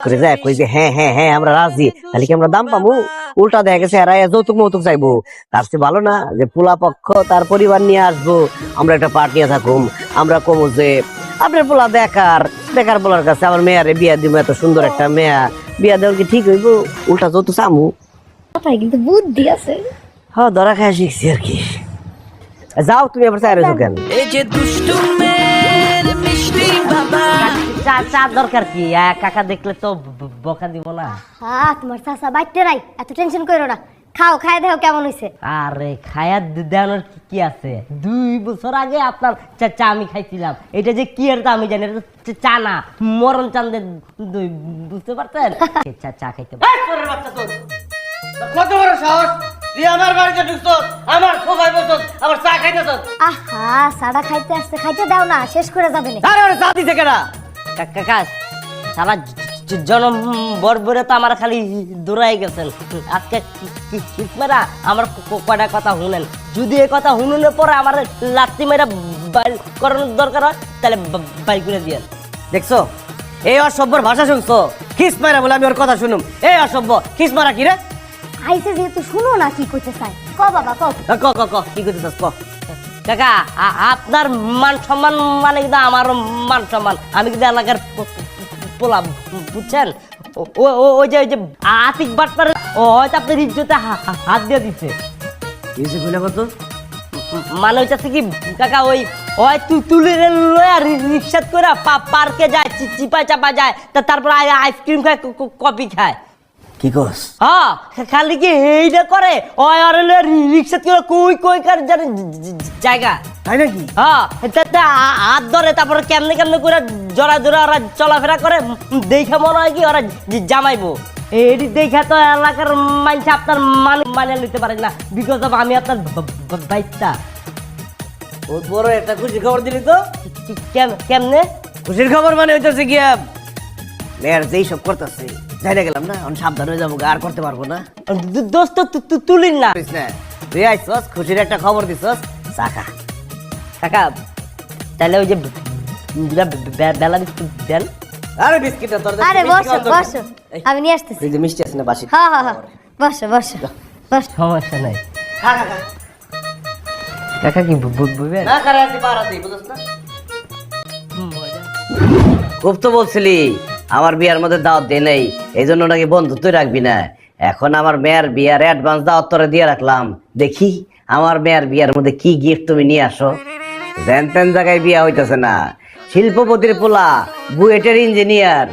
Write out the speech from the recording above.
করে যায় কই যে হ্যাঁ হ্যাঁ হ্যাঁ আমরা রাজি, তাহলে কি আমরা দাম পাবো? উল্টা দেখা গেছে এরা যৌতুক মৌতুক চাইবো। তার চেয়ে ভালো না যে পোলা পক্ষ তার পরিবার নিয়ে আসবো, আমরা একটা পার্ট নিয়ে থাকুম। আমরা কমো যে আপনার পোলা বেকার, বেকার পোলার কাছে আমার মেয়ারে বিয়া দিব, এত সুন্দর একটা মেয়া, বিয়া দেওয়ার কি ঠিক হইব? উল্টা যৌতুক চামু। কথাই কিন্তু বুদ্ধি আছে। হ্যাঁ ধরা খায় শিখছি আর কি। যাও তুমি আবার চাই রয়েছো কেন? এই যে দুষ্টু মেয়ের মিষ্টি বাবা। চা চা দরকার কি? কাকা দেখলে তো বকা দিব না। হ্যাঁ তোমার চাচা বাইতে নাই, এত টেনশন করো না। খাও, খাই দেখো কেমন হয়েছে। আরে খায়া দেওয়ানোর কি আছে? 2 বছর আগে আপনার চা আমি খাইছিলাম। এটা যে কি আর তা আমি জানি, এটা তো চা না, মরণ চান্দের দই, বুঝতে পারছেন? চা চা খাইতে কত বড় সাহস, তুই আমার বাড়িতে ঢুকছো, আমার সোফায় বসছো, আমার চা খাইতেছ। আহা, সাদা খাইতে আসতে, খাইতে দাও না, শেষ করে যাবে না। আরে চা দিছে কেনা? কাকা সারা জনম বরবরে তো আমার খালি দৌড়াই গেছেন। আজকে কিসমেরা আমার কয়টা কথা শুনেন, যদি এই কথা শুনুনের পরে আমার লাত্তি মেয়েরা বাইর করানোর দরকার হয় তাহলে বাইর করে দিয়ে। দেখছো এই অসভ্যর ভাষা শুনছো? খিস মারা বলে আমি ওর কথা শুনুম? এই অসভ্য খিস মারা কি রে? আইসে যেহেতু শুনো না কি করতে চাই, ক বাবা ক। ক ক ক কি করতেছস ক? কাকা আপনার মান সম্মান মানে কিন্তু আমারও মান সম্মান। আমি কিন্তু এলাকার পোলা, বুঝছেন? ওই যে আতিক বাটপার হয়তো আপনার ইজ্জতে হাত দিয়ে দিচ্ছে। কি হইছে কইলা কত? মানে হইতাছে কি কাকা, ওই তুই তুলে লয়া রিক্সাত করে পার্কে যায়, চিপা চাপা যায়, তারপর আইসক্রিম খায়, কফি খায়। কি কস? হ্যাঁ খালি কি এইটা করে, ওই আর রিক্সাত করে কই কই কার জানে জায়গা। তাই নাকি? হ্যাঁ হাত ধরে, তারপরে কেমনে কেমনে করে জোড়া জোড়া ওরা চলাফেরা করে, দেখে মনে হয় কি ওরা জামাইবো। এটি দেখা তো এলাকার মানুষ আপনার মানে নিতে পারে না, বিকজ অফ আমি আপনার বাইকটা। বহুত বড় একটা খুশির খবর দিলি তো। কেমনে খুশির খবর মানে হইতেছে কি মেয়ের যেই সব করতেছে জানা গেলাম না, এখন সাবধান হয়ে যাবো, আর করতে পারবো না। দোস্ত তুলিন না। তুই আইসস, খুশির একটা খবর দিছস, চাকা। কাকা তাহলে ওই যে বেলা বিস্কুট দেন। আরে বিস্কিটটা তোর আরে বসো বসো, আমি নিয়ে আসতেছি। এই যে মিষ্টি আছে না বাসি? হ্যাঁ হ্যাঁ হ্যাঁ, বসো বসো বসো। সমস্যা নাই। খা খা খা। কাকা কি বুঝবেন? না করে আছি পারা দিই, বুঝছ না? খুব তো বলছিলি আমার বিয়ার মধ্যে দাওয়াত দে নেই, এই জন্য নাকি বন্ধুত্বই রাখবি না। এখন আমার মেয়ের বিয়ার অ্যাডভান্স দাওয়াত তোরে দিয়ে রাখলাম, দেখি আমার মেয়ের বিয়ার মধ্যে কি গিফট তুমি নিয়ে আসো। যেন তেন জায়গায় বিয়া হইতেছে না, শিল্পপতির পোলা, বুয়েটের ইঞ্জিনিয়ার।